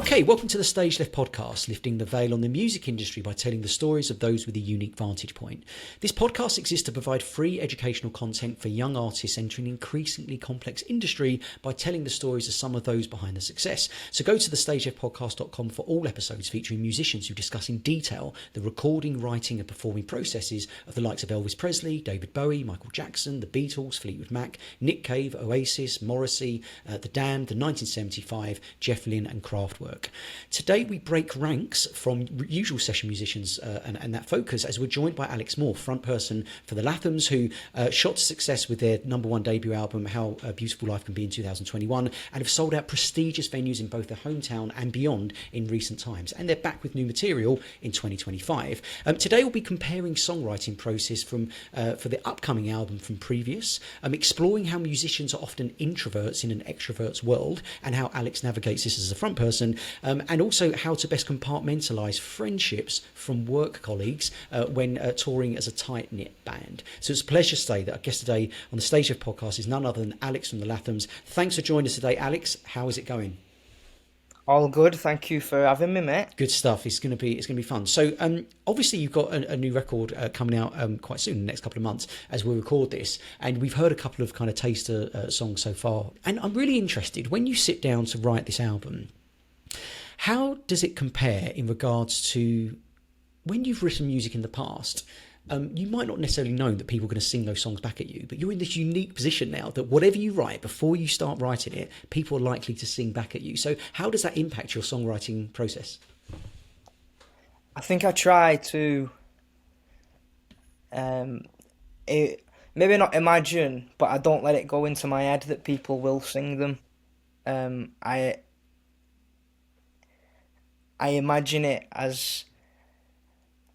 Okay, welcome to the StageLeft podcast, lifting the veil on the music industry by telling the stories of those with a unique vantage point. This podcast exists to provide free educational content for young artists entering an increasingly complex industry by telling the stories of some of those behind the success. So go to thestageleftpodcast.com for all episodes featuring musicians who discuss in detail the recording, writing and performing processes of the likes of Elvis Presley, David Bowie, Michael Jackson, the Beatles, Fleetwood Mac, Nick Cave, Oasis, Morrissey, The Damned, the 1975, Jeff Lynne and Kraftwerk. Today we break ranks from usual session musicians and that focus as we're joined by Alex Moore, frontperson for The Lathums, who shot to success with their #1 debut album, How Beautiful Life Can Be, in 2021, and have sold out prestigious venues in both their hometown and beyond in recent times. And they're back with new material in 2025. Today we'll be comparing songwriting process for the upcoming album from previous, exploring how musicians are often introverts in an extrovert's world and how Alex navigates this as a frontperson, and also how to best compartmentalise friendships from work colleagues when touring as a tight-knit band. So it's a pleasure to say that our guest today on the StageLeft podcast is none other than Alex from The Lathums. Thanks for joining us today, Alex. How is it going? All good, thank you for having me, mate. Good stuff. It's going to be fun. So obviously you've got a new record coming out quite soon, in the next couple of months, as we record this, and we've heard a couple of kind of taster songs so far. And I'm really interested, when you sit down to write this album, how does it compare in regards to when you've written music in the past? You might not necessarily know that people are going to sing those songs back at you, but you're in this unique position now that whatever you write, before you start writing it, people are likely to sing back at you. So how does that impact your songwriting process? I think I try to maybe not imagine, but I don't let it go into my head that people will sing them. I imagine it as,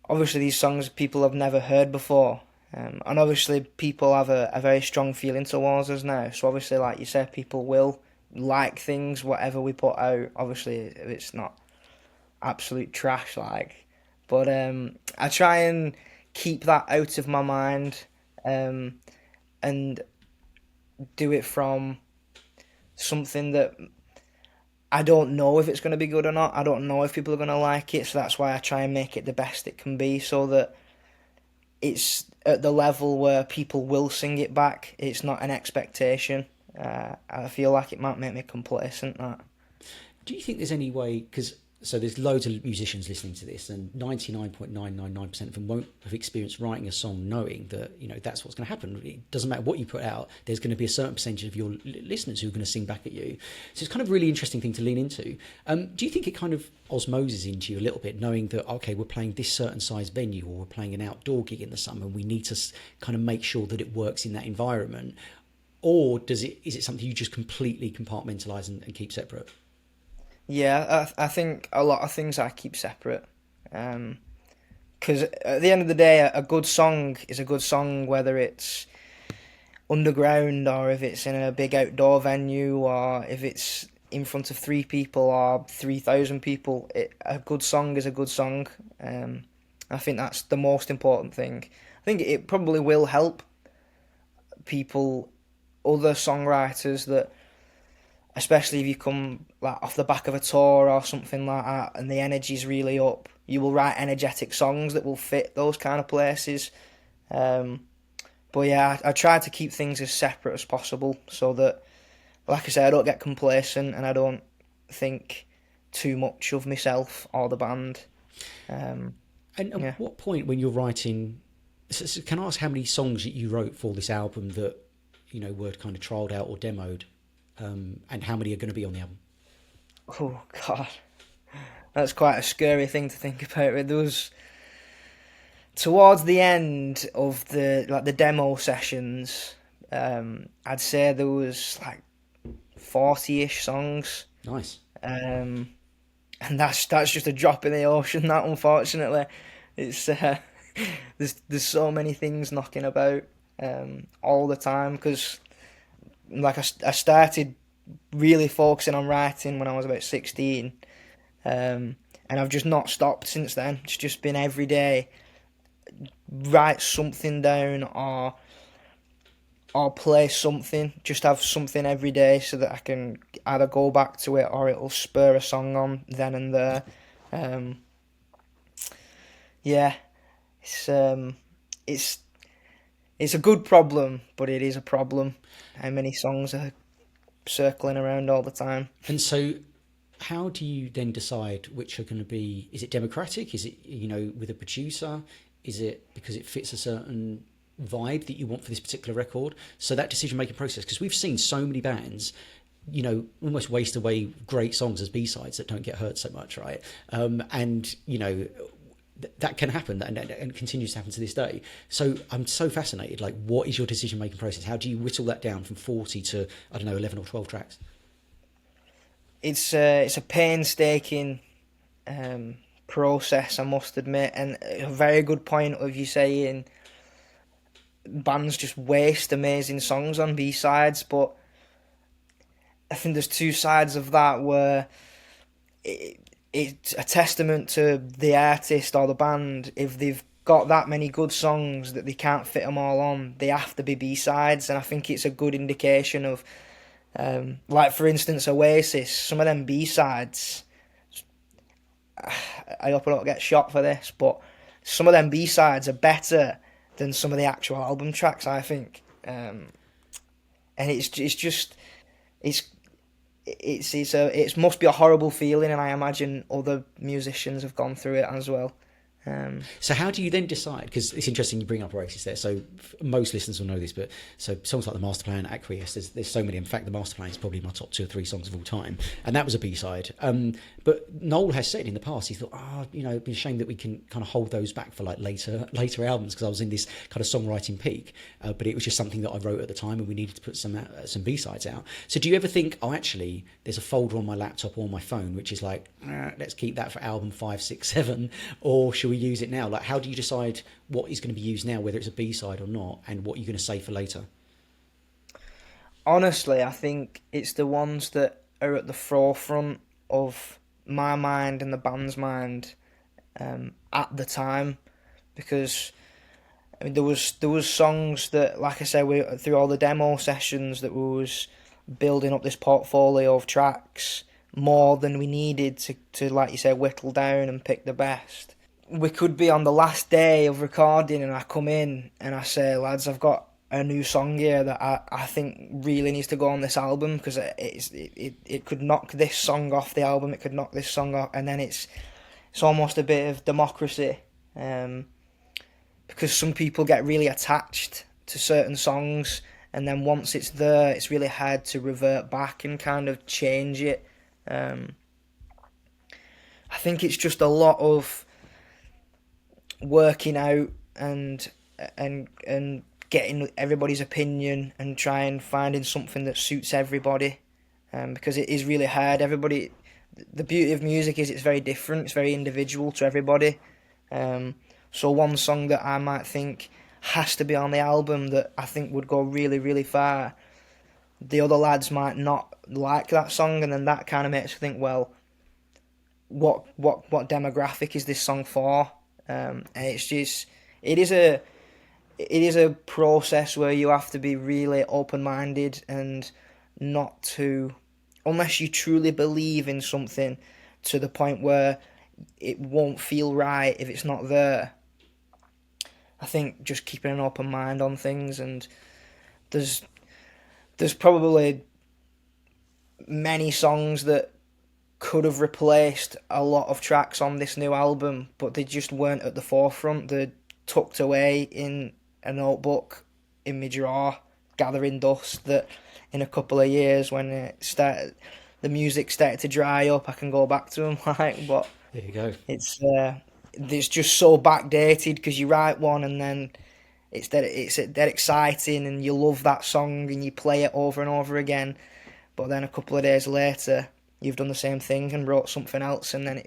obviously these songs people have never heard before, and obviously people have a very strong feeling towards us now, so obviously, like you said, people will like things, whatever we put out, obviously if it's not absolute trash, but I try and keep that out of my mind, and do it from something that I don't know if it's going to be good or not. I don't know if people are going to like it, so that's why I try and make it the best it can be, so that it's at the level where people will sing it back. It's not an expectation. I feel like it might make me complacent, that. Do you think there's any way, because so there's loads of musicians listening to this, and 99.999% of them won't have experienced writing a song knowing that, you know, that's what's going to happen. It doesn't matter what you put out, there's going to be a certain percentage of your listeners who are going to sing back at you. So it's kind of a really interesting thing to lean into. Do you think it kind of osmoses into you a little bit, knowing that, okay, we're playing this certain size venue, or we're playing an outdoor gig in the summer, and we need to kind of make sure that it works in that environment? Or is it something you just completely compartmentalise and keep separate? Yeah, I think a lot of things I keep separate, because at the end of the day, a good song is a good song, whether it's underground or if it's in a big outdoor venue or if it's in front of 3 people or 3,000 people. A good song is a good song. I think that's the most important thing. I think it probably will help people, other songwriters, that especially if you come like off the back of a tour or something like that and the energy's really up, you will write energetic songs that will fit those kind of places. But yeah, I try to keep things as separate as possible, so that, like I say, I don't get complacent and I don't think too much of myself or the band. And at what point when you're writing, so can I ask how many songs you wrote for this album that, you know, were kind of trialled out or demoed? And how many are going to be on the album? Oh God, that's quite a scary thing to think about. There was, towards the end of the demo sessions, I'd say there was like 40-ish songs. Nice. And that's just a drop in the ocean. That, unfortunately, it's there's so many things knocking about all the time, because like I started really focusing on writing when I was about 16, and I've just not stopped since then. It's just been every day, write something down, or play something, just have something every day so that I can either go back to it or it'll spur a song on then and there. Um, yeah, it's it's it's a good problem, but it is a problem. How many songs are circling around all the time? And so, how do you then decide which are going to be? Is it democratic? Is it, with a producer? Is it because it fits a certain vibe that you want for this particular record? So that decision making process, because we've seen so many bands, almost waste away great songs as B-sides that don't get heard so much, right? And that can happen, and continues to happen to this day. So I'm so fascinated. Like, what is your decision making process? How do you whittle that down from 40 to, I don't know, 11 or 12 tracks? It's a painstaking process, I must admit, and a very good point of you saying bands just waste amazing songs on B-sides, but I think there's two sides of that where it's a testament to the artist or the band. If they've got that many good songs that they can't fit them all on, they have to be B-sides, and I think it's a good indication of, like for instance, Oasis, some of them B-sides, I hope I don't get shot for this, but some of them B-sides are better than some of the actual album tracks, I think. And it must be a horrible feeling, and I imagine other musicians have gone through it as well. So how do you then decide? Because it's interesting you bring up Oasis there. So most listeners will know this, but so songs like The Master Plan, Acquiesce, there's so many. In fact, The Master Plan is probably my top 2 or 3 songs of all time, and that was a B-side. But Noel has said in the past, he thought, it'd be a shame that we can kind of hold those back for like later albums, because I was in this kind of songwriting peak. But it was just something that I wrote at the time, and we needed to put some B-sides out. So do you ever think, actually, there's a folder on my laptop or on my phone which is like, let's keep that for album 5, 6, 7, or should we use it now? Like, how do you decide what is going to be used now, whether it's a B-side or not, and what you're going to save for later? Honestly, I think it's the ones that are at the forefront of my mind and the band's mind at the time, because I mean, there was songs that, like I said, through all the demo sessions, that we was building up this portfolio of tracks more than we needed to like you say, whittle down and pick the best. We could be on the last day of recording and I come in and I say, lads, I've got a new song here that I think really needs to go on this album, because it could knock this song off the album, it could knock this song off, and then it's almost a bit of democracy, because some people get really attached to certain songs, and then once it's there, it's really hard to revert back and kind of change it. I think it's just a lot of working out and getting everybody's opinion and trying finding something that suits everybody, because it is really hard. Everybody, the beauty of music is it's very different, it's very individual to everybody. So one song that I might think has to be on the album that I think would go really, really far, the other lads might not like that song, and then that kind of makes you think, well, what demographic is this song for? And it's just, it is a process where you have to be really open-minded and not to, unless you truly believe in something to the point where it won't feel right if it's not there. I think just keeping an open mind on things, and there's probably many songs that could have replaced a lot of tracks on this new album, but they just weren't at the forefront. They're tucked away in a notebook in my drawer, gathering dust, that in a couple of years, when the music started to dry up, I can go back to them. But There you go. It's just so backdated, because you write one and then it's dead exciting and you love that song and you play it over and over again, but then a couple of days later you've done the same thing and wrote something else, and then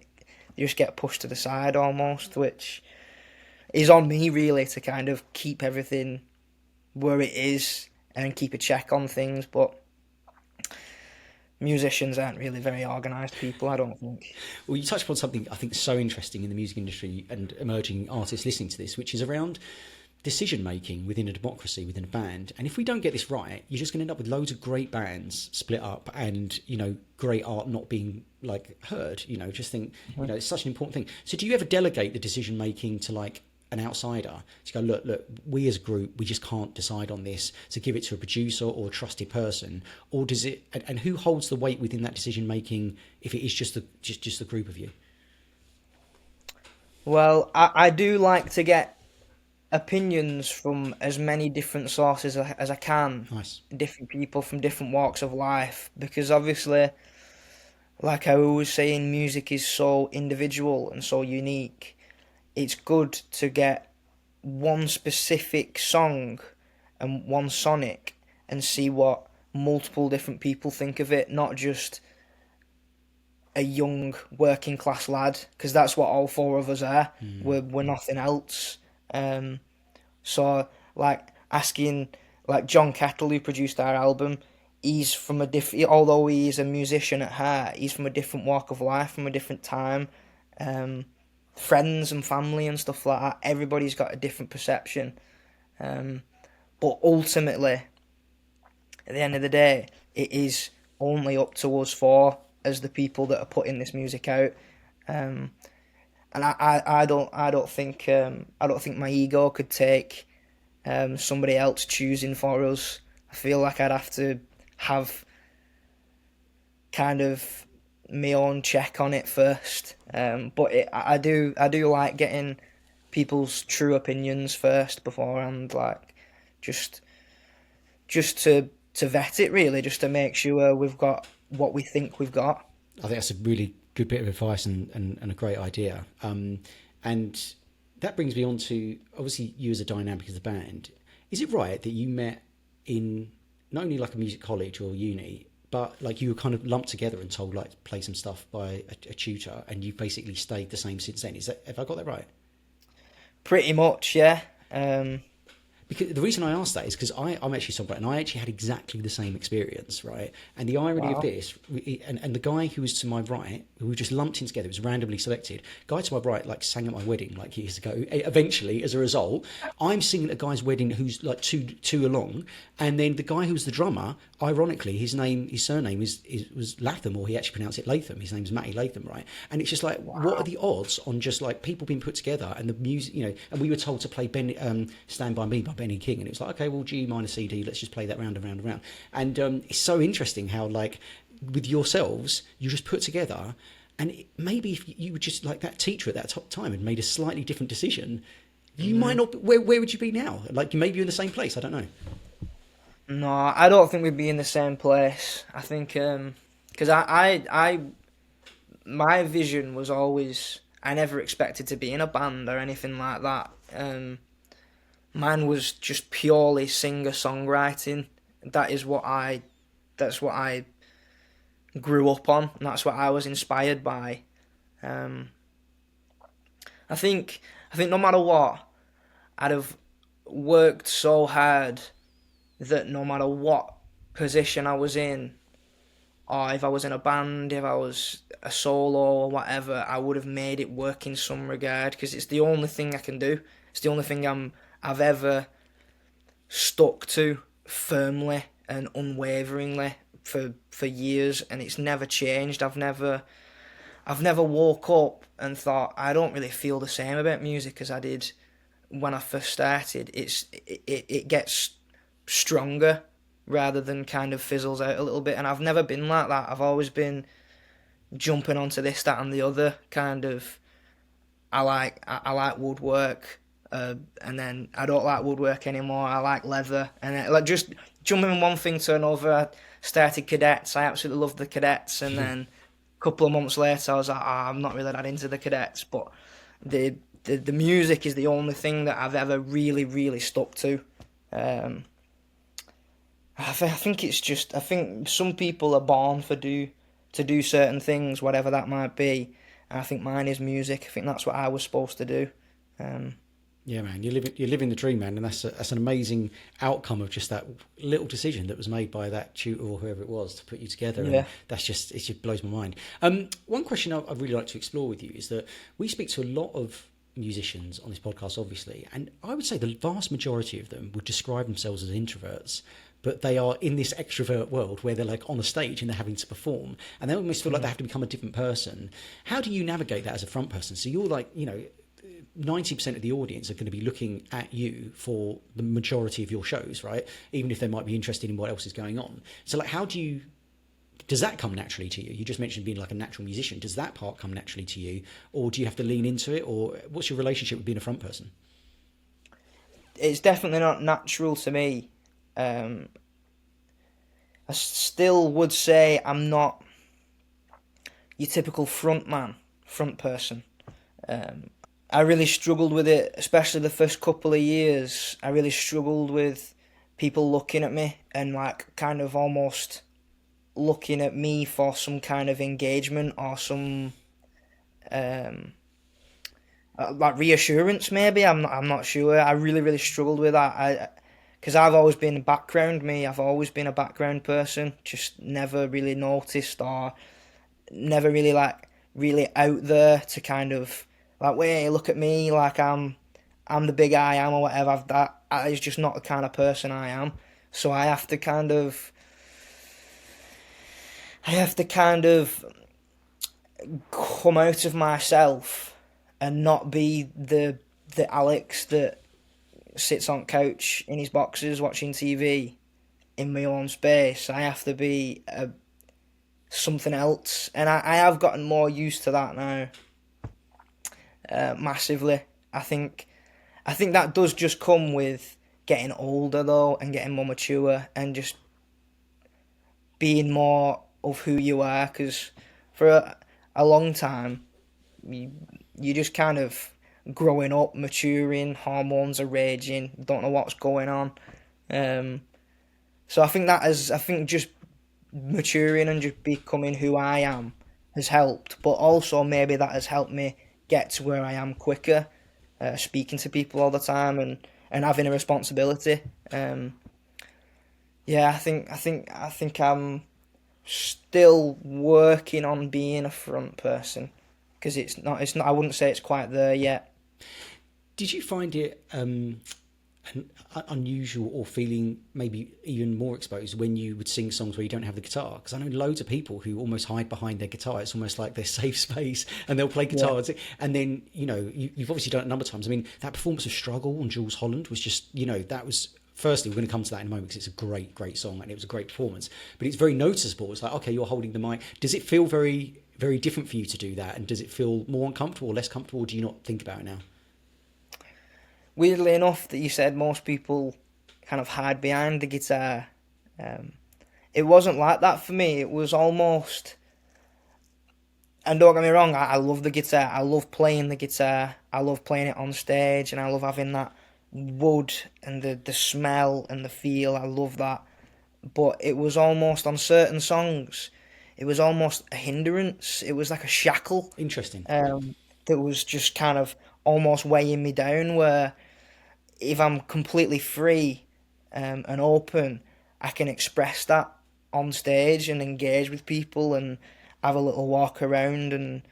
you just get pushed to the side almost, which is on me really to kind of keep everything where it is and keep a check on things. But musicians aren't really very organised people, I don't think. Well, you touched upon something I think so interesting in the music industry and emerging artists listening to this, which is around decision making within a democracy, within a band. And if we don't get this right, you're just going to end up with loads of great bands split up, and great art not being like heard. Just think, it's such an important thing. So do you ever delegate the decision making to like an outsider to go, look, we as a group, we just can't decide on this, to give it to a producer or a trusted person? Or does it, and who holds the weight within that decision making if it is just the group of you? Well, I do like to get opinions from as many different sources as I can. Nice. Different people from different walks of life, because obviously, like I was saying, music is so individual and so unique. It's good to get one specific song and one sonic and see what multiple different people think of it, not just a young working class lad, because that's what all four of us are. We're nothing else. So like asking like John Kettle, who produced our album, he's from a different, although he's a musician at heart, he's from a different walk of life, from a different time. Friends and family and stuff like that, everybody's got a different perception. But ultimately, at the end of the day, it is only up to us four as the people that are putting this music out. And I don't think my ego could take somebody else choosing for us. I feel like I'd have to have kind of my own check on it first. But I do like getting people's true opinions first beforehand, like just to vet it, really, just to make sure we've got what we think we've got. I think that's a really good bit of advice and a great idea. And that brings me on to, obviously, you as a dynamic of the band. Is it right that you met in not only like a music college or uni, but like you were kind of lumped together and told like play some stuff by a tutor, and you've basically stayed the same since then? Have I got that right? Pretty much, yeah. Because the reason I asked that is because I'm actually a songwriter, and I actually had exactly the same experience, right? And the irony of this, and the guy who was to my right, who we just lumped in together, it was randomly selected, guy to my right like sang at my wedding like years ago. Eventually, as a result, I'm singing at a guy's wedding who's like two along, and then the guy who's the drummer, ironically, his surname was Latham, or he actually pronounced it Latham. His name's Matty Latham, right? And it's just like, what are the odds on just like people being put together and the music, and we were told to play Stand By Me by Benny King, and it was like, okay, well, G minor CD, let's just play that round and round and round. And it's so interesting how like with yourselves you just put together, and maybe if you were just like that teacher at that time and made a slightly different decision, you might not. Where would you be now? Like maybe you're in the same place. I don't know. No, I don't think we'd be in the same place. I think because my vision was always, I never expected to be in a band or anything like that. Mine was just purely singer-songwriting. That's what I grew up on, and that's what I was inspired by. I think no matter what, I'd have worked so hard that no matter what position I was in, or if I was in a band, if I was a solo or whatever, I would have made it work in some regard, because it's the only thing I can do. It's the only thing I've ever stuck to firmly and unwaveringly for years, and it's never changed. I've never woke up and thought, I don't really feel the same about music as I did when I first started. It gets stronger rather than kind of fizzles out a little bit, and I've never been like that. I've always been jumping onto this, that and the other kind of. I like woodwork, and then I don't like woodwork anymore. I like leather, and then, like just jumping from one thing to another. I started cadets. I absolutely loved the cadets, and then a couple of months later I was like, I'm not really that into the cadets, but the music is the only thing that I've ever really, really stuck to. I think it's just, I think some people are born to do certain things, whatever that might be. And I think mine is music. I think that's what I was supposed to do. Yeah, man, you're living the dream, man, and that's an amazing outcome of just that little decision that was made by that tutor or whoever it was to put you together. Yeah. And it just blows my mind. One question I'd really like to explore with you is that we speak to a lot of musicians on this podcast, obviously, and I would say the vast majority of them would describe themselves as introverts, but they are in this extrovert world where they're like on a stage and they're having to perform, and they almost feel like they have to become a different person. How do you navigate that as a front person? So you're like, 90% of the audience are going to be looking at you for the majority of your shows, right? Even if they might be interested in what else is going on. So like, does that come naturally to you? You just mentioned being like a natural musician. Does that part come naturally to you, or do you have to lean into it, or what's your relationship with being a front person? It's definitely not natural to me. I still would say I'm not your typical front person. I really struggled with it, especially the first couple of years. I really struggled with people looking at me and like kind of almost looking at me for some kind of engagement or some like reassurance. Maybe I'm not sure. I really struggled with that. Because I've always been I've always been a background person. Just never really noticed or never really really out there to kind of like, wait, look at me, like I'm the big I am or whatever. That is just not the kind of person I am. So I have to kind of come out of myself and not be the Alex that sits on couch in his boxes watching TV in my own space. I have to be something else, and I have gotten more used to that now. Massively. I think that does just come with getting older though, and getting more mature, and just being more of who you are. Because for a long time, you just kind of growing up, maturing, hormones are raging, don't know what's going on. So I think just maturing and just becoming who I am has helped, but also maybe that has helped me get to where I am quicker, speaking to people all the time and having a responsibility. I think I'm still working on being a front person, because it's not. I wouldn't say it's quite there yet. Did you find it unusual or feeling maybe even more exposed when you would sing songs where you don't have the guitar? Because I know loads of people who almost hide behind their guitar. It's almost like their safe space, and they'll play guitar. Yeah. And then, you've obviously done it a number of times. I mean, that performance of Struggle on Jules Holland was just, that was... Firstly, we're going to come to that in a moment, because it's a great, great song and it was a great performance. But it's very noticeable. It's like, okay, you're holding the mic. Does it feel very, very different for you to do that? And does it feel more uncomfortable or less comfortable? Or do you not think about it now? Weirdly enough, that you said most people kind of hide behind the guitar. It wasn't like that for me. It was almost... And don't get me wrong, I love the guitar. I love playing the guitar. I love playing it on stage, and I love having that wood and the smell and the feel. I love that. But it was almost, on certain songs, it was almost a hindrance. It was like a shackle. Interesting. That was just kind of almost weighing me down, where if I'm completely free and open, I can express that on stage and engage with people and have a little walk around and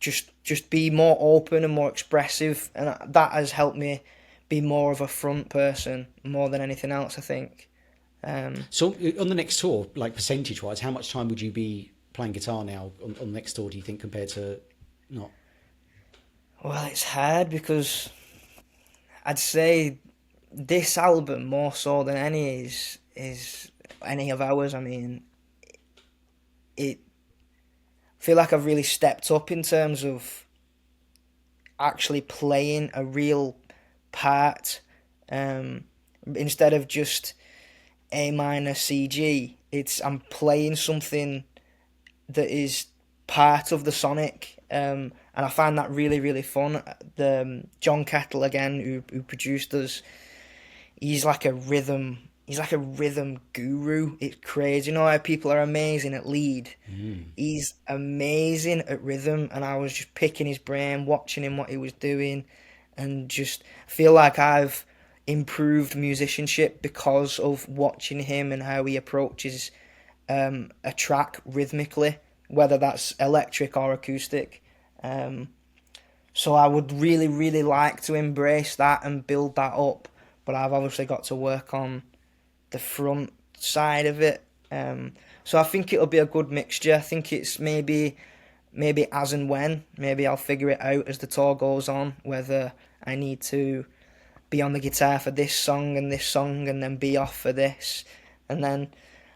just be more open and more expressive. And that has helped me be more of a front person more than anything else, I think. So on the next tour, like percentage-wise, how much time would you be playing guitar now on the next tour, do you think, compared to not? Well, it's hard, because I'd say this album, more so than any, is any of ours. I mean, I feel like I've really stepped up in terms of actually playing a real part, instead of just A minor CG. I'm playing something that is part of the sonic, and I find that really, really fun. The John Kettle, again, who produced us, he's like a rhythm guru. It's crazy. You know how people are amazing at lead? He's amazing at rhythm, and I was just picking his brain, watching him, what he was doing, and just feel like I've improved musicianship because of watching him and how he approaches a track rhythmically, whether that's electric or acoustic. So I would really, really like to embrace that and build that up, but I've obviously got to work on the front side of it. So I think it'll be a good mixture. I think it's maybe as and when. Maybe I'll figure it out as the tour goes on, whether I need to be on the guitar for this song and then be off for this. And then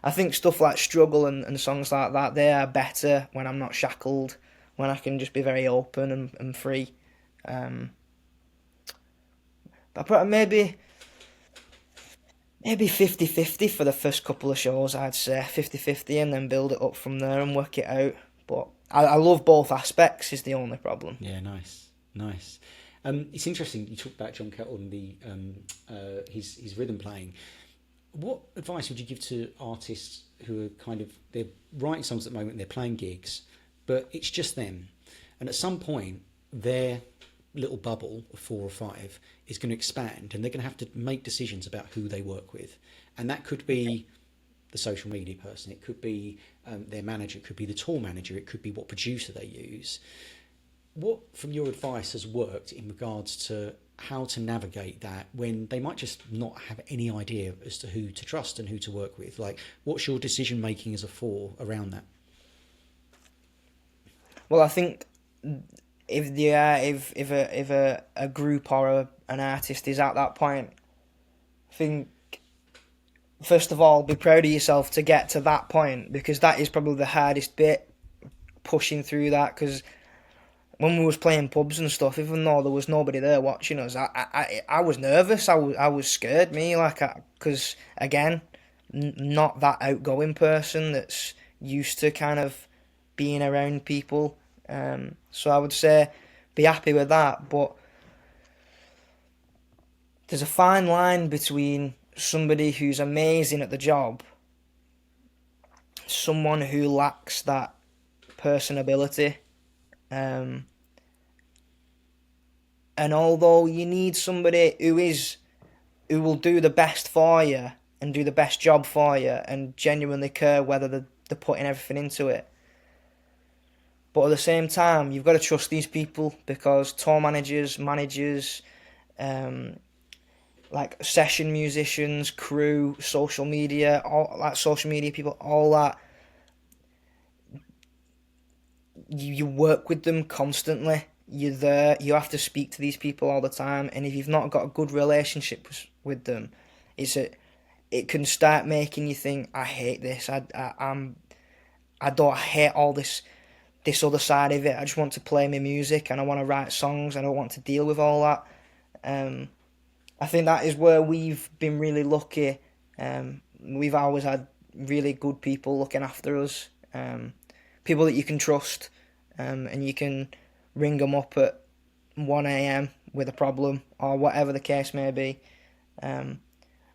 I think stuff like Struggle and songs like that, they are better when I'm not shackled, when I can just be very open and free. But maybe 50-50 for the first couple of shows, I'd say. 50-50 and then build it up from there and work it out. But I love both aspects is the only problem. Yeah, nice. It's interesting you talked about John Kettle and his rhythm playing. What advice would you give to artists who are they're writing songs at the moment, they're playing gigs, but it's just them, and at some point their little bubble of 4 or 5 is going to expand, and they're going to have to make decisions about who they work with, and that could be the social media person, it could be their manager, it could be the tour manager, it could be what producer they use. What, from your advice, has worked in regards to how to navigate that when they might just not have any idea as to who to trust and who to work with? Like, what's your decision making as a 4 around that? Well, I think if a group or an artist is at that point, I think first of all, be proud of yourself to get to that point, because that is probably the hardest bit, pushing through that. Because when we was playing pubs and stuff, even though there was nobody there watching us, I was nervous. I was scared. Because again, not that outgoing person that's used to kind of being around people. So I would say be happy with that. But there's a fine line between somebody who's amazing at the job, someone who lacks that personability. And although you need somebody who will do the best for you and do the best job for you and genuinely care whether they're putting everything into it, but at the same time, you've got to trust these people, because tour managers, like session musicians, crew, social media people, all that, you work with them constantly. You're there. You have to speak to these people all the time, and if you've not got a good relationship with them, it can start making you think, I hate this. I hate all this other side of it. I just want to play my music and I want to write songs. I don't want to deal with all that. I think that is where we've been really lucky. We've always had really good people looking after us. People that you can trust, and you can ring them up at 1 a.m. with a problem or whatever the case may be. I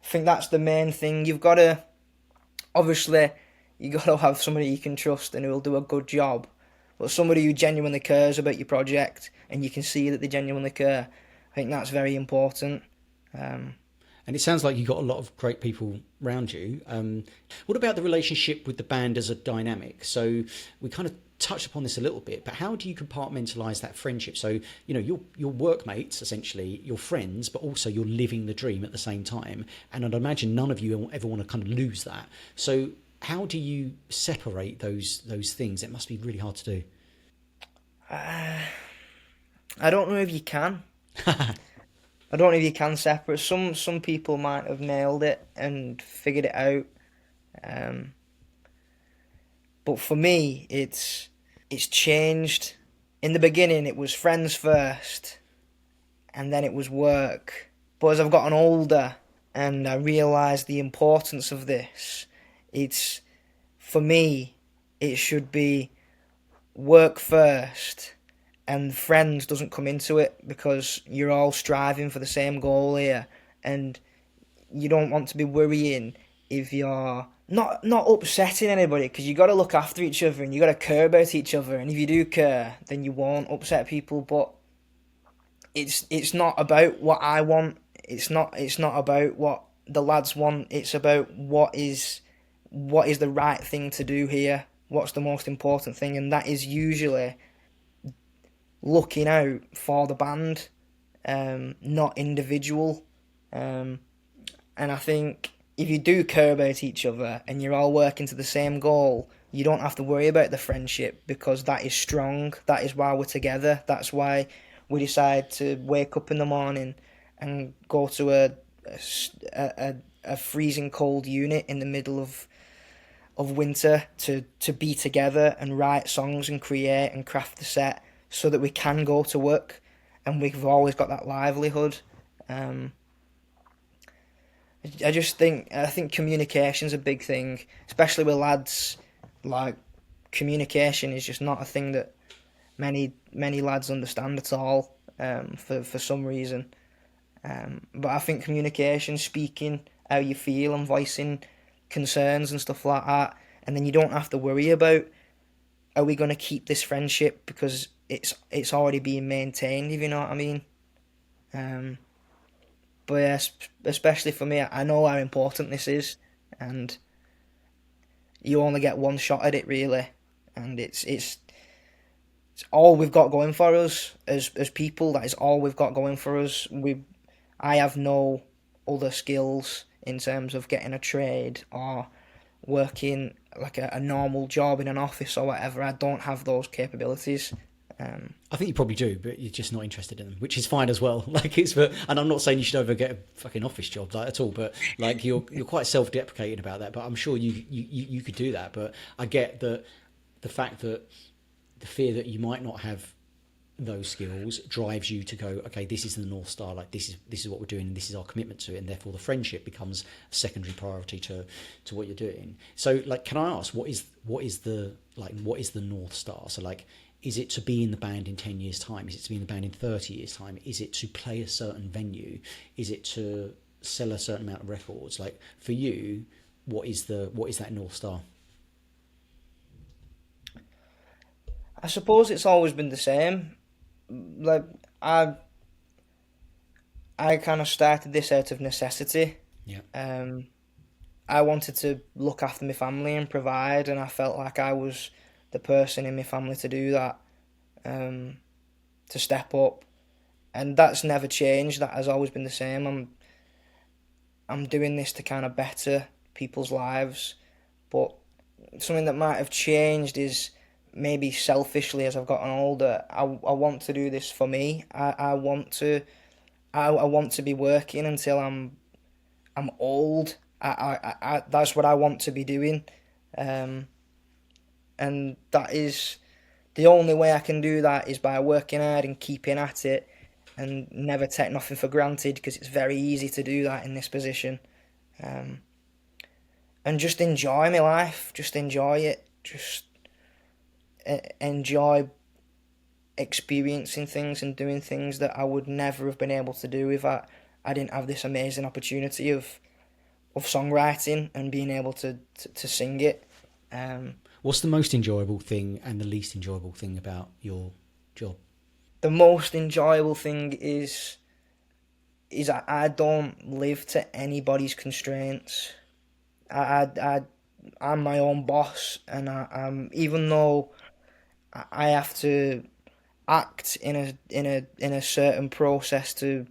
think that's the main thing. You got to have somebody you can trust and who will do a good job, but somebody who genuinely cares about your project and you can see that they genuinely care. I think that's very important. And it sounds like you've got a lot of great people around you. What about the relationship with the band as a dynamic? So we kind of touched upon this a little bit, but how do you compartmentalise that friendship? So, your workmates, essentially, your friends, but also you're living the dream at the same time. And I'd imagine none of you ever want to kind of lose that. So how do you separate those things? It must be really hard to do. I don't know if you can. I don't know if you can separate. Some people might have nailed it and figured it out. But for me, it's changed. In the beginning, it was friends first, and then it was work. But as I've gotten older and I realised the importance of this, for me, it should be work first, and friends doesn't come into it, because you're all striving for the same goal here, and you don't want to be worrying if you're not upsetting anybody, because you got to look after each other and you got to care about each other, and if you do care, then you won't upset people. But it's not about what I want. It's not about what the lads want. It's about what is the right thing to do here. What's the most important thing, and that is usually looking out for the band, not individual. And I think if you do care about each other and you're all working to the same goal, you don't have to worry about the friendship, because that is strong. That is why we're together. That's why we decide to wake up in the morning and go to a freezing cold unit in the middle of winter to be together and write songs and create and craft the set so that we can go to work and we've always got that livelihood. I think communication's a big thing, especially with lads. Like, communication is just not a thing that many lads understand at all, for some reason. But I think communication, speaking how you feel and voicing concerns and stuff like that, and then you don't have to worry about, are we going to keep this friendship, because it's already being maintained, if you know what I mean. But yeah, especially for me, I know how important this is, and you only get one shot at it, really, and it's all we've got going for us as people. That is all we've got going for us. I have no other skills in terms of getting a trade or working like a normal job in an office or whatever. I don't have those capabilities. I think you probably do, but you're just not interested in them, which is fine as well. Like, and I'm not saying you should ever get a fucking office job, like, at all, but like, you're quite self-deprecating about that. But I'm sure you could do that. But I get that the fact that the fear that you might not have those skills drives you to go, okay, this is the North Star, like, this is what we're doing, and this is our commitment to it, and therefore the friendship becomes a secondary priority to what you're doing. So, like, can I ask, what is the North Star? So, like, is it to be in the band in 10 years' time? Is it to be in the band in 30 years' time? Is it to play a certain venue? Is it to sell a certain amount of records? Like, for you, what is that North Star? I suppose it's always been the same. Like, I kind of started this out of necessity. Yeah. I wanted to look after my family and provide, and I felt like I was the person in my family to do that, to step up, and that's never changed. That has always been the same. I'm doing this to kind of better people's lives, but something that might have changed is maybe selfishly as I've gotten older. I want to do this for me. I want to be working until I'm old. I that's what I want to be doing. And that is the only way I can do that, is by working hard and keeping at it and never take nothing for granted, because it's very easy to do that in this position. And just enjoy my life, just enjoy it, just enjoy experiencing things and doing things that I would never have been able to do if I didn't have this amazing opportunity of songwriting and being able to sing it. What's the most enjoyable thing and the least enjoyable thing about your job? The most enjoyable thing is I don't live to anybody's constraints. I'm my own boss, and I'm, even though I have to act in a certain process to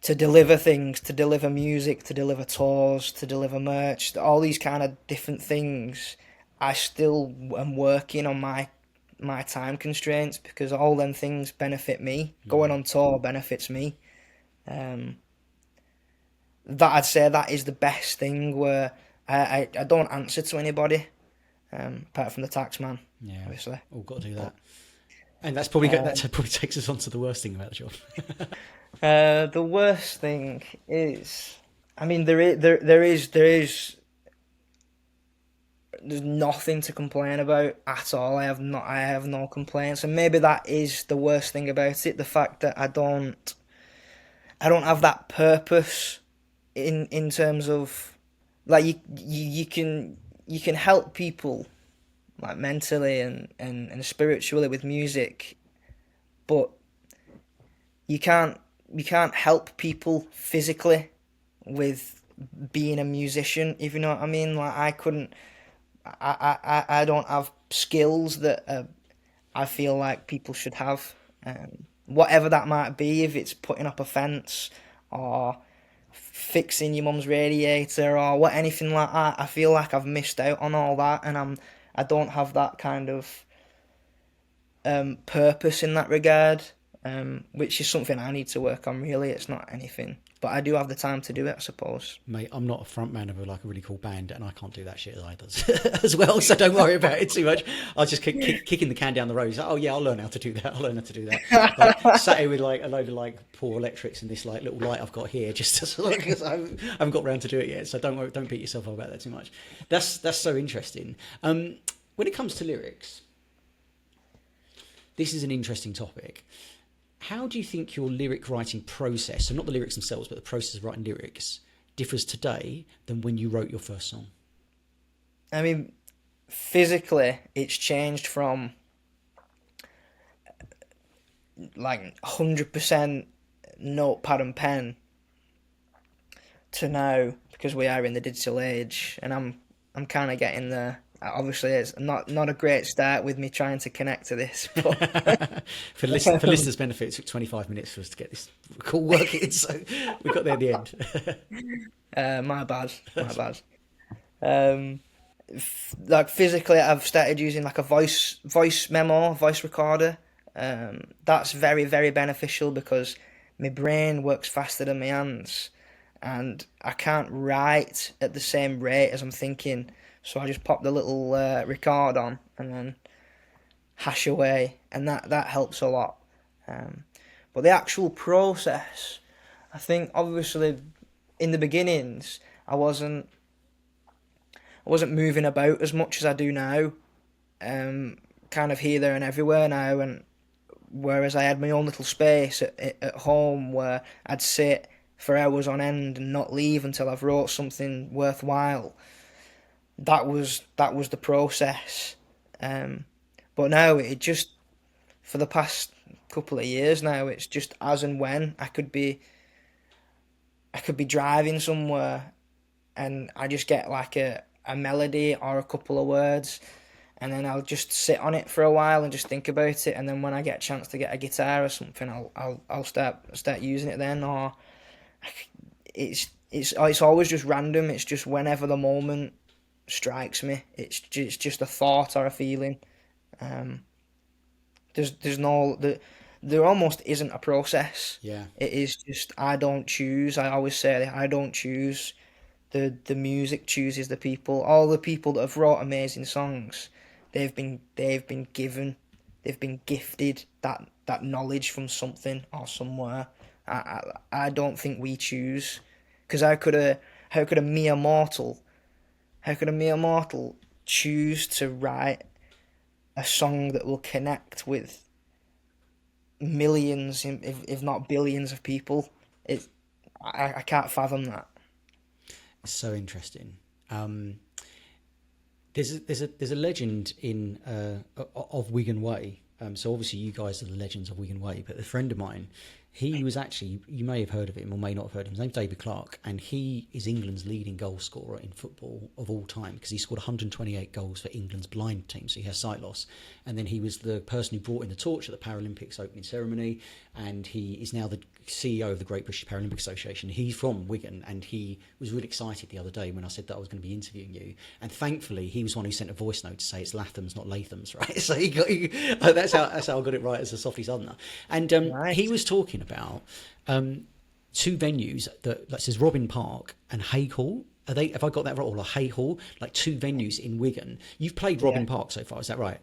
deliver things, to deliver music, to deliver tours, to deliver merch, all these kind of different things, I still am working on my time constraints, because all them things benefit me. Going on tour benefits me. That, I'd say that is the best thing, where I don't answer to anybody, apart from the tax man. Yeah, obviously. All got to do that. And that's probably that probably takes us on to the worst thing about the job. The worst thing is, I mean, there's nothing to complain about at all. I have no complaints, and maybe that is the worst thing about it, the fact that I don't have that purpose in terms of, like, you can help people, like, mentally and spiritually with music, but you can't help people physically with being a musician, if you know what I mean. Like, I don't have skills that I feel like people should have. Whatever that might be, if it's putting up a fence or fixing your mum's radiator or what, anything like that. I feel like I've missed out on all that, and I don't have that kind of purpose in that regard, which is something I need to work on. Really, it's not anything, but I do have the time to do it, I suppose. Mate, I'm not a front man of a really cool band, and I can't do that shit either as well. So don't worry about it too much. I'll just kicking the can down the road. It's like, oh yeah, I'll learn how to do that. Like, sat here with like a load of like poor electrics and this like little light I've got here, just as long as I haven't got around to do it yet. So don't worry, don't beat yourself up about that too much. That's so interesting. When it comes to lyrics, this is an interesting topic. How do you think your lyric writing process, so not the lyrics themselves, but the process of writing lyrics, differs today than when you wrote your first song? I mean, physically, it's changed from like 100% notepad and pen to now, because we are in the digital age, and I'm kind of getting there. Obviously, it's not a great start with me trying to connect to this. But for listeners' benefit, it took 25 minutes for us to get this call working, so we got there at the end. My bad. Like physically, I've started using like a voice memo, voice recorder. That's very, very beneficial because my brain works faster than my hands, and I can't write at the same rate as I'm thinking. So I just pop the little record on and then hash away, and that helps a lot. But the actual process, I think obviously in the beginnings I wasn't moving about as much as I do now, kind of here, there and everywhere now, and whereas I had my own little space at home where I'd sit for hours on end and not leave until I've wrote something worthwhile. That was the process, but now it just, for the past couple of years now, it's just as and when I could be driving somewhere, and I just get like a melody or a couple of words, and then I'll just sit on it for a while and just think about it, and then when I get a chance to get a guitar or something, I'll start using it then, or it's always just random. It's just whenever the moment strikes me. It's just a thought or a feeling. There almost isn't a process. Yeah. It is just, I don't choose. I always say that I don't choose. The music chooses the people. All the people that have wrote amazing songs, they've been given, they've been gifted that knowledge from something or somewhere. I don't think we choose, because how could a mere mortal choose to write a song that will connect with millions, if not billions of people? I can't fathom that. It's so interesting. There's a legend in of Wigan Way. So obviously you guys are the legends of Wigan Way, but a friend of mine, he was actually, you may have heard of him or may not have heard of him. His name's David Clark, and he is England's leading goal scorer in football of all time, because he scored 128 goals for England's blind team, so he has sight loss. And then he was the person who brought in the torch at the Paralympics opening ceremony, and he is now the CEO of the Great British Paralympic Association. He's from Wigan, and he was really excited the other day when I said that I was going to be interviewing you. And thankfully, he was one who sent a voice note to say it's Lathums, not Lathums, right? So that's how I got it right as a softie southerner. And Nice. He was talking about two venues that says Robin Park and Haigh Hall. Have I got that right? Or Haigh Hall, like two venues in Wigan. You've played Robin Park so far, is that right?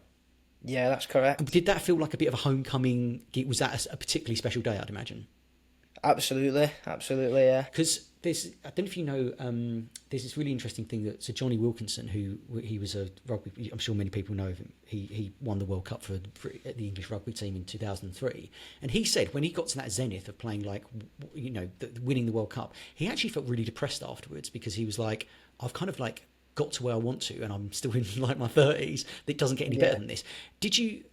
Yeah, that's correct. Did that feel like a bit of a homecoming? Was that a particularly special day, I'd imagine? Absolutely, yeah. Because I don't know if you know, there's this really interesting thing that Sir Johnny Wilkinson, he was a rugby, I'm sure many people know of him. He won the World Cup for the English rugby team in 2003, and he said when he got to that zenith of playing, like, winning the World Cup, he actually felt really depressed afterwards, because he was like, I've kind of like got to where I want to, and I'm still in like my 30s. It doesn't get any better than this.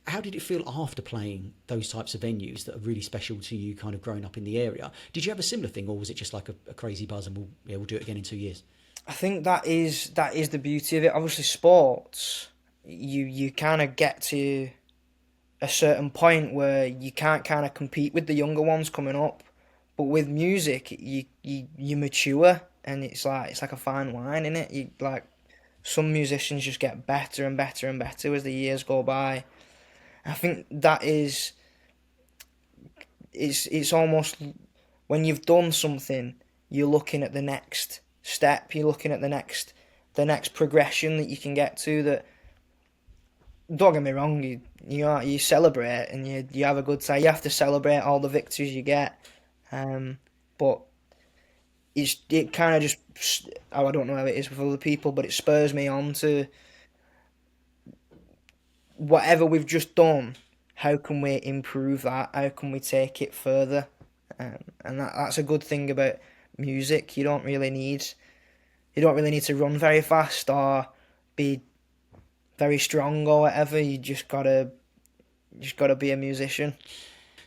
How did it feel after playing those types of venues that are really special to you, kind of growing up in the area? Did you have a similar thing, or was it just like a crazy buzz and we'll do it again in 2 years? I think that is the beauty of it. Obviously, sports, you kind of get to a certain point where you can't kind of compete with the younger ones coming up. But with music, you mature, and it's like a fine wine, isn't it? You like some musicians just get better and better and better as the years go by. I think that is it's almost when you've done something, you're looking at the next step, you're looking at the next progression that you can get to. That, don't get me wrong, you celebrate and you have a good time. You have to celebrate all the victories you get, but it kind of just, I don't know how it is with other people, but it spurs me on to whatever we've just done. How can we improve that? How can we take it further? And that's a good thing about music. You don't really need to run very fast or be very strong or whatever. You just gotta be a musician.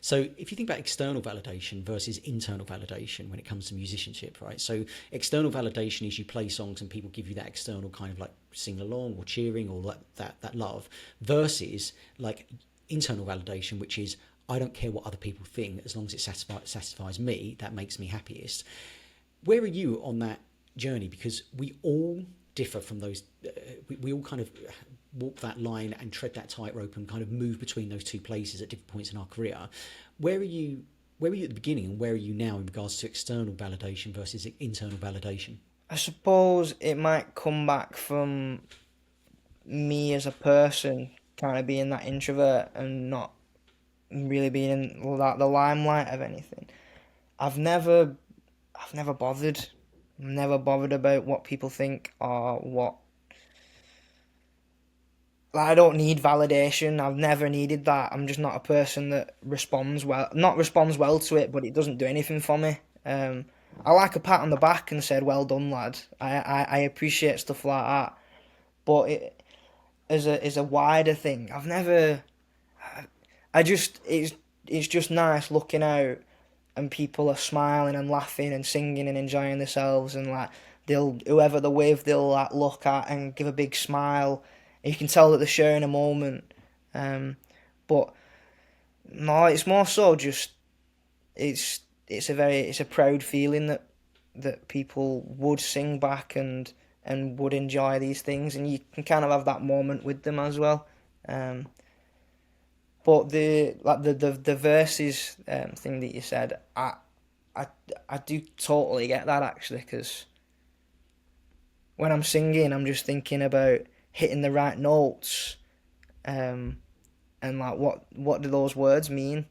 So if you think about external validation versus internal validation when it comes to musicianship, right? So external validation is you play songs and people give you that external kind of like sing along or cheering or that love, versus like internal validation, which is I don't care what other people think as long as it satisfies me, that makes me happiest. Where are you on that journey? Because we all differ from those. We all kind of walk that line and tread that tightrope and kind of move between those two places at different points in our career. Where are you? Where were you at the beginning, and where are you now in regards to external validation versus internal validation? I suppose it might come back from me as a person, kind of being that introvert and not really being in the limelight of anything. I've never, I've never bothered. I'm never bothered about what people think or what. Like, I don't need validation. I've never needed that. I'm just not a person that responds well to it, but it doesn't do anything for me. I like a pat on the back and said, "Well done, lad." I appreciate stuff like that, but as a wider thing, I've never. I just it's just nice looking out and people are smiling and laughing and singing and enjoying themselves, and like whoever they're with, they'll like look at and give a big smile. And you can tell that they're sharing a moment. But no, it's more so just it's a proud feeling that people would sing back and would enjoy these things, and you can kind of have that moment with them as well. But the verses thing that you said, I do totally get that actually, because when I'm singing, I'm just thinking about hitting the right notes, and like what do those words mean?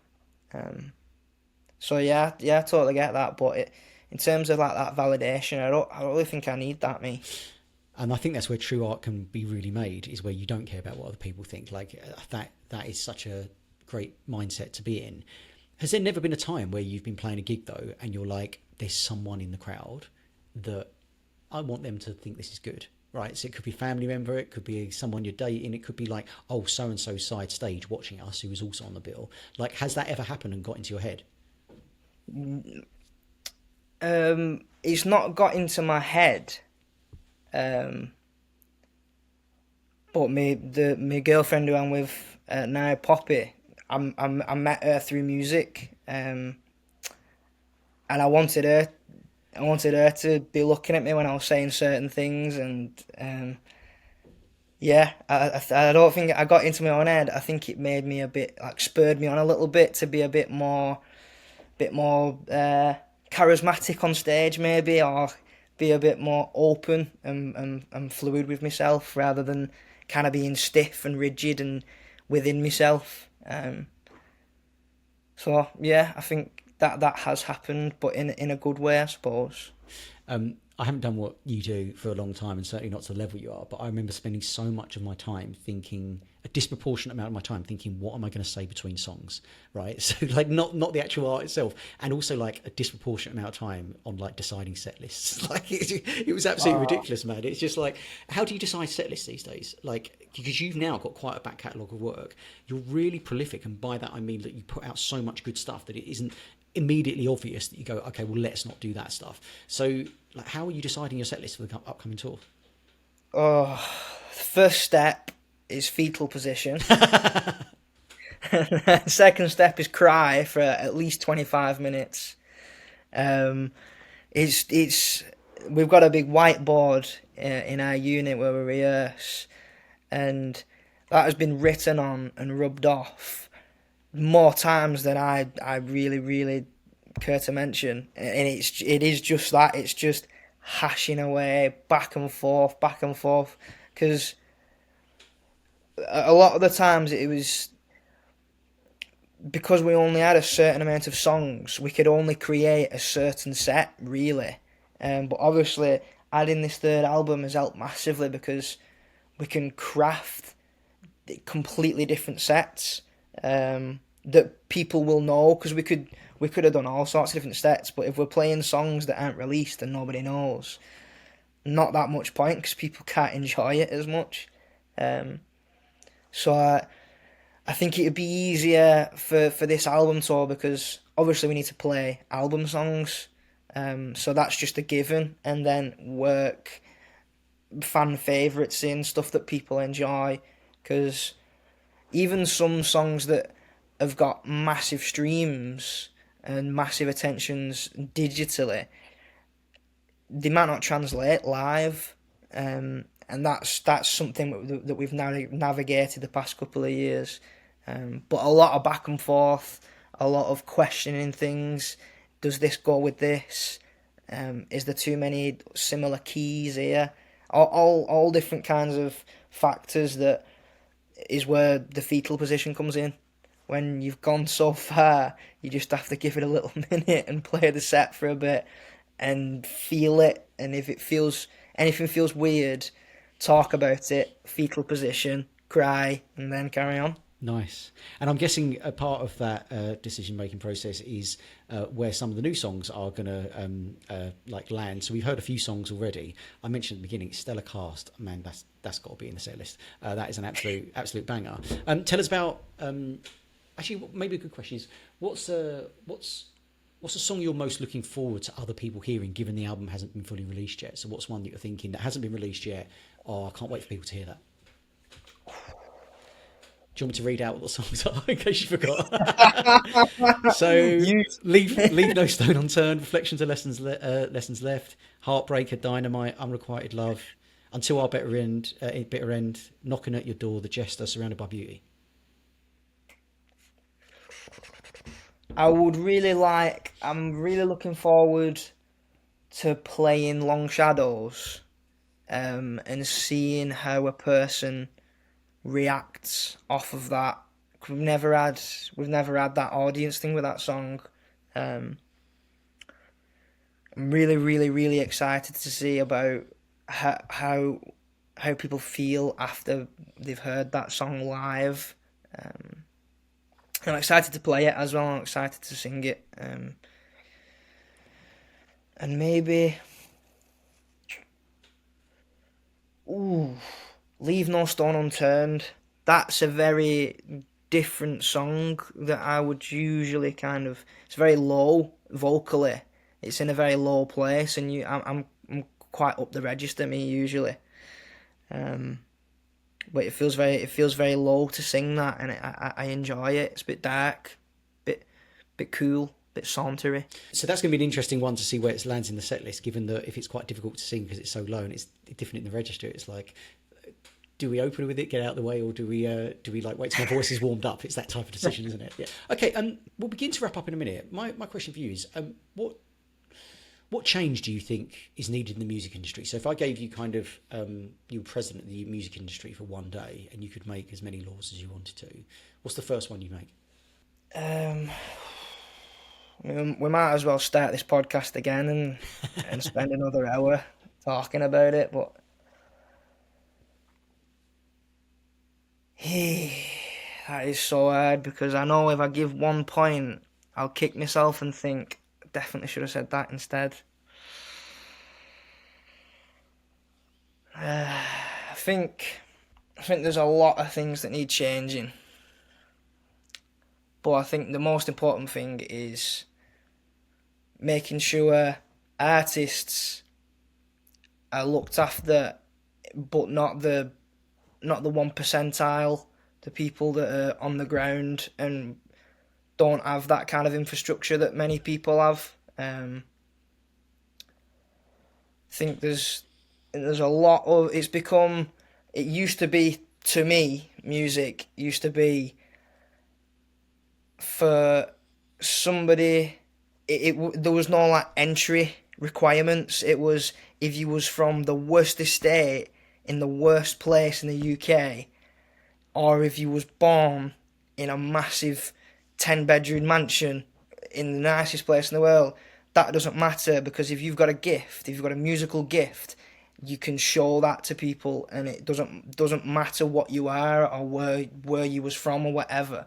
So yeah, I totally get that. But in terms of like that validation, I don't really think I need that, me. And I think that's where true art can be really made, is where you don't care about what other people think. Like that is such a great mindset to be in. Has there never been a time where you've been playing a gig though, and you're like, there's someone in the crowd that I want them to think this is good, right? So it could be a family member, it could be someone you're dating, it could be like, oh, so-and-so side stage watching us who was also on the bill. Like, has that ever happened and got into your head? It's not got into my head. But my girlfriend who I'm with now, Poppy, I met her through music, and I wanted her to be looking at me when I was saying certain things, and yeah, I don't think I got into my own head. I think it made me a bit, like, spurred me on a little bit to be a bit more charismatic on stage, maybe, or be a bit more open and fluid with myself, rather than kind of being stiff and rigid and within myself. So yeah, I think that has happened, but in a good way, I suppose. I haven't done what you do for a long time, and certainly not to the level you are, but I remember spending so much of my time thinking, a disproportionate amount of my time thinking, what am I going to say between songs, right? So like not the actual art itself, and also like a disproportionate amount of time on like deciding set lists. Like it was absolutely ridiculous, man. It's just like, how do you decide set lists these days? Like, because you've now got quite a back catalogue of work, you're really prolific, and by that I mean that you put out so much good stuff that it isn't immediately obvious that you go, okay, well, let's not do that stuff. So like, how are you deciding your set list for the upcoming tour? Oh, the first step is fetal position. Second step is cry for at least 25 minutes. Um, it's we've got a big whiteboard in our unit where we rehearse, and that has been written on and rubbed off more times than I really care to mention. And it is just that, it's just hashing away back and forth, because a lot of the times it was because we only had a certain amount of songs, we could only create a certain set, really. But obviously, adding this third album has helped massively because we can craft completely different sets that people will know. Because we could have done all sorts of different sets, but if we're playing songs that aren't released and nobody knows, not that much point because people can't enjoy it as much. So I think it would be easier for this album tour because obviously we need to play album songs. So that's just a given, and then work fan favourites in, stuff that people enjoy, because even some songs that have got massive streams and massive attentions digitally, they might not translate live, and that's something that we've navigated the past couple of years. But a lot of back and forth, a lot of questioning things. Does this go with this? Is there too many similar keys here? All different kinds of factors. That is where the fetal position comes in. When you've gone so far, you just have to give it a little minute and play the set for a bit and feel it. And if anything feels weird, talk about it. Fetal position, cry, and then carry on. Nice. And I'm guessing a part of that decision-making process is where some of the new songs are going to land. So we've heard a few songs already. I mentioned at the beginning, Stellar Cast. Man, that's got to be in the set list. That is an absolute banger. Tell us about. Actually, maybe a good question is what's a song you're most looking forward to other people hearing, given the album hasn't been fully released yet? So what's one that you're thinking that hasn't been released yet? Oh, I can't wait for people to hear that. Do you want me to read out what the songs are in case you forgot? So, leave No Stone Unturned, Reflections of Lessons Left, Heartbreaker, Dynamite, Unrequited Love, Until Our Bitter End, Knocking at Your Door, The Jester, Surrounded by Beauty. I'm really looking forward to playing Long Shadows, and seeing how a person reacts off of that. We've never had that audience thing with that song. I'm really excited to see about how people feel after they've heard that song live. I'm excited to play it as well. I'm excited to sing it. And maybe, Leave No Stone Unturned. That's a very different song that I would usually it's very low vocally. It's in a very low place, and I'm quite up the register me usually. But it feels very low to sing that, and I enjoy it. It's a bit dark, bit cool, bit sauntery. So that's going to be an interesting one to see where it lands in the set list, given that if it's quite difficult to sing because it's so low and it's different in the register, it's like, do we open with it, get out of the way, or do we like wait till my voice is warmed up? It's that type of decision, isn't it? Yeah. Okay. We'll begin to wrap up in a minute. My question for you is, what change do you think is needed in the music industry? So if I gave you you were president of the music industry for one day and you could make as many laws as you wanted to, what's the first one you make? We might as well start this podcast again and spend another hour talking about it, but that is so hard because I know if I give 1 point, I'll kick myself and think, definitely should have said that instead. I think there's a lot of things that need changing, but I think the most important thing is making sure artists are looked after, but not the 1 percentile, the people that are on the ground and don't have that kind of infrastructure that many people have. I think there's a lot of, it used to be, to me, music used to be for somebody, there was no like entry requirements. It was if you was from the worst estate in the worst place in the UK, or if you was born in a massive 10-bedroom mansion in the nicest place in the world. That doesn't matter, because if you've got a gift, if you've got a musical gift, you can show that to people, and it doesn't matter what you are or where you was from or whatever.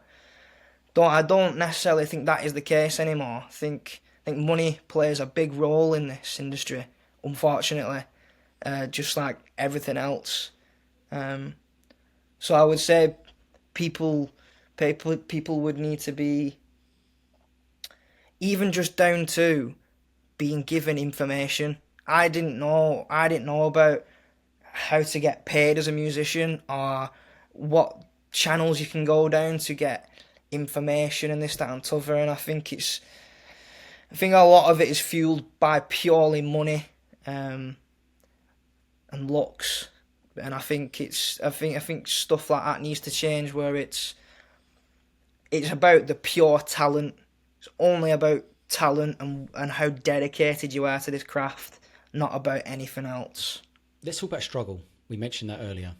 I don't necessarily think that is the case anymore. I think money plays a big role in this industry, unfortunately, just like everything else. So I would say people would need to be, even just down to being given information. I didn't know about how to get paid as a musician, or what channels you can go down to get information and this, that and t'other. And I think a lot of it is fueled by purely money and looks. And I think stuff like that needs to change, where it's about the pure talent. It's only about talent and how dedicated you are to this craft, not about anything else. Let's talk about struggle. We mentioned that earlier.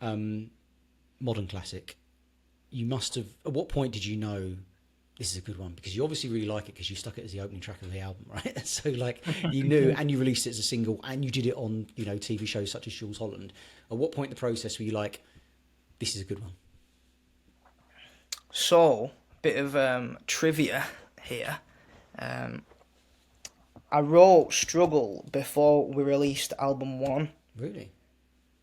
Modern classic. You must have, at what point did you know this is a good one? Because you obviously really like it because you stuck it as the opening track of the album, right? So like you knew, and you released it as a single, and you did it on, TV shows such as Jules Holland. At what point in the process were you like, this is a good one? So, bit of trivia here. I wrote Struggle before we released album 1. Really?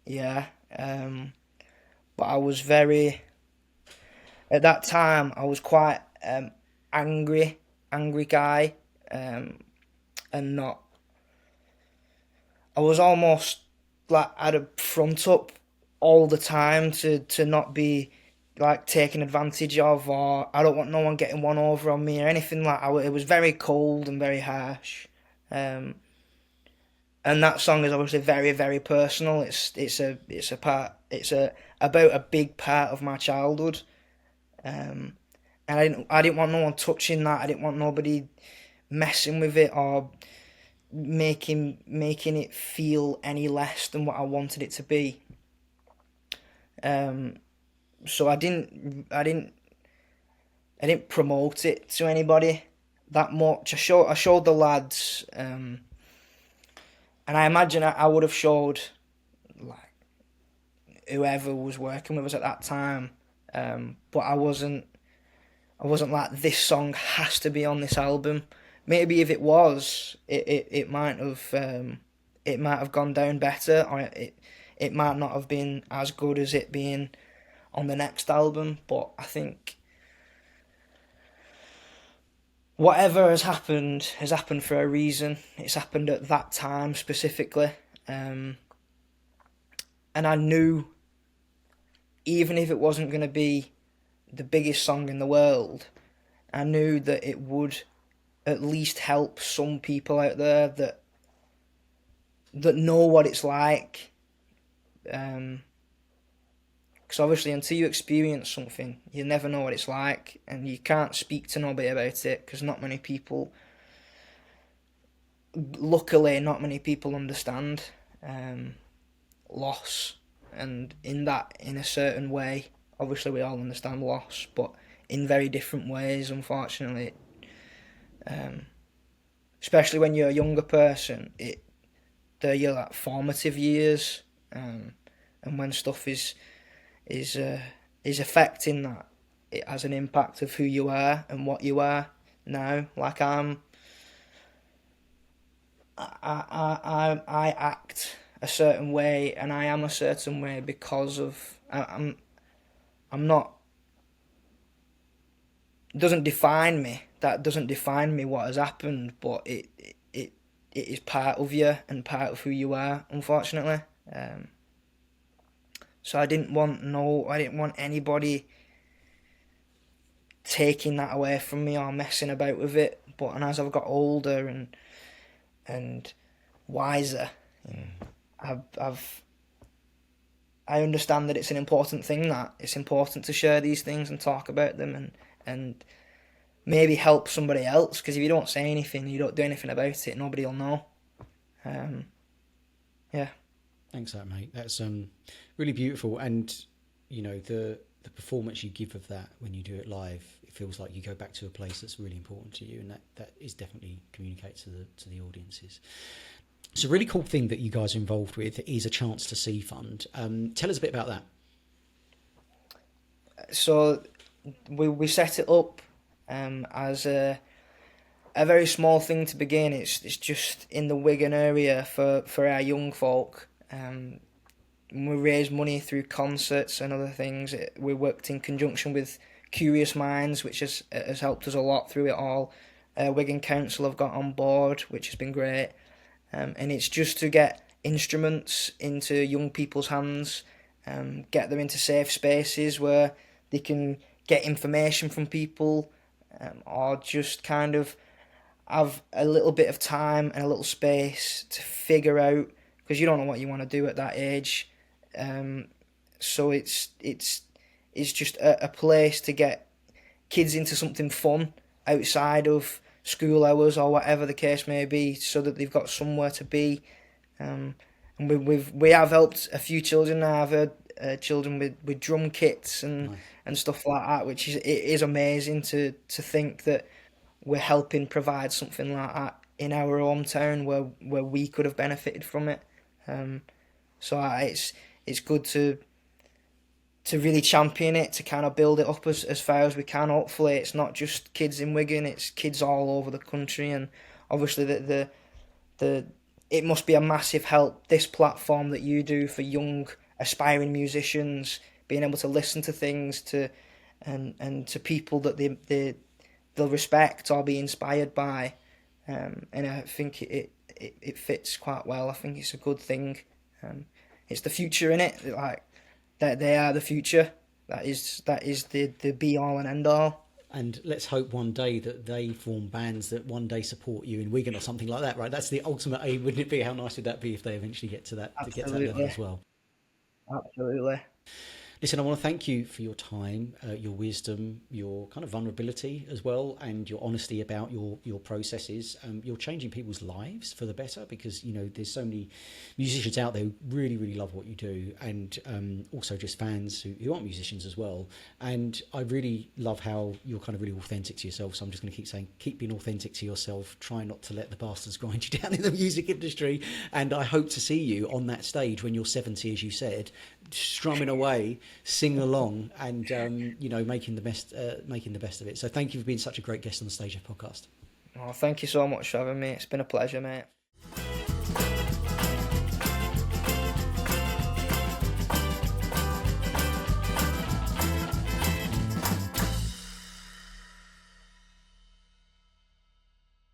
Yeah. But I was at that time, I was quite angry guy, and not, I was almost like I'd a front up all the time to not be like taken advantage of, or I don't want no one getting one over on me or anything like that. It was very cold and very harsh. And that song is obviously very, very personal. It's about a big part of my childhood. And I didn't want no one touching that. I didn't want nobody messing with it or making it feel any less than what I wanted it to be. So I didn't promote it to anybody that much. I showed the lads, and I imagine I would have showed like whoever was working with us at that time. But I wasn't like, this song has to be on this album. Maybe if it was, it might have gone down better, or it might not have been as good as it being on the next album. But I think whatever has happened for a reason. It's happened at that time specifically, and I knew, even if it wasn't going to be the biggest song in the world, I knew that it would at least help some people out there that know what it's like. Because obviously, until you experience something, you never know what it's like, and you can't speak to nobody about it, because luckily not many people understand loss. And in a certain way, obviously we all understand loss, but in very different ways, unfortunately. Especially when you're a younger person, they're your like formative years, and when stuff is affecting that, it has an impact of who you are and what you are now. Like I act a certain way, and I am a certain way because of I'm not. It doesn't define me. That doesn't define me what has happened, but it is part of you and part of who you are, unfortunately. So I didn't want anybody taking that away from me or messing about with it. But and as I've got older and wiser, I understand that it's an important thing, that it's important to share these things and talk about them and maybe help somebody else, because if you don't say anything, you don't do anything about it, nobody will know. Yeah. Thanks for that, mate. That's really beautiful. And, you know, the performance you give of that when you do it live, it feels like you go back to a place that's really important to you, and that is definitely communicates to the audiences. So a really cool thing that you guys are involved with is a Chance to See fund. Tell us a bit about that. So we set it up as a very small thing to begin. It's just in the Wigan area for our young folk. We raise money through concerts and other things. We worked in conjunction with Curious Minds, which has helped us a lot through it all. Wigan Council have got on board, which has been great. And it's just to get instruments into young people's hands, get them into safe spaces where they can get information from people, or just kind of have a little bit of time and a little space to figure out, because you don't know what you want to do at that age. So it's just a place to get kids into something fun outside of school hours or whatever the case may be, so that they've got somewhere to be. And we have helped a few children now. I've heard children with drum kits and stuff like that, which is amazing to think that we're helping provide something like that in our hometown where we could have benefited from it. So it's good to really champion it, to kind of build it up as far as we can. Hopefully it's not just kids in Wigan, it's kids all over the country, and obviously it must be a massive help, this platform that you do for young aspiring musicians, being able to listen to things and to people that they'll respect or be inspired by, and I think it fits quite well. I think it's a good thing. It's the future, innit? Like, that they are the future. That is the be all and end all. And let's hope one day that they form bands that one day support you in Wigan or something like that, right? That's the ultimate aim, wouldn't it be? How nice would that be if they eventually get to that, to get to that level as well? Absolutely. Listen, I want to thank you for your time, your wisdom, your kind of vulnerability as well, and your honesty about your processes. You're changing people's lives for the better, because, you know, there's so many musicians out there who really, really love what you do, and also just fans who aren't musicians as well. And I really love how you're kind of really authentic to yourself. So I'm just going to keep saying, keep being authentic to yourself. Try not to let the bastards grind you down in the music industry. And I hope to see you on that stage when you're 70, as you said, strumming away, sing along, and you know, making the best of it. So thank you for being such a great guest on the StageLeft podcast. Oh, thank you so much for having me. It's been a pleasure, mate.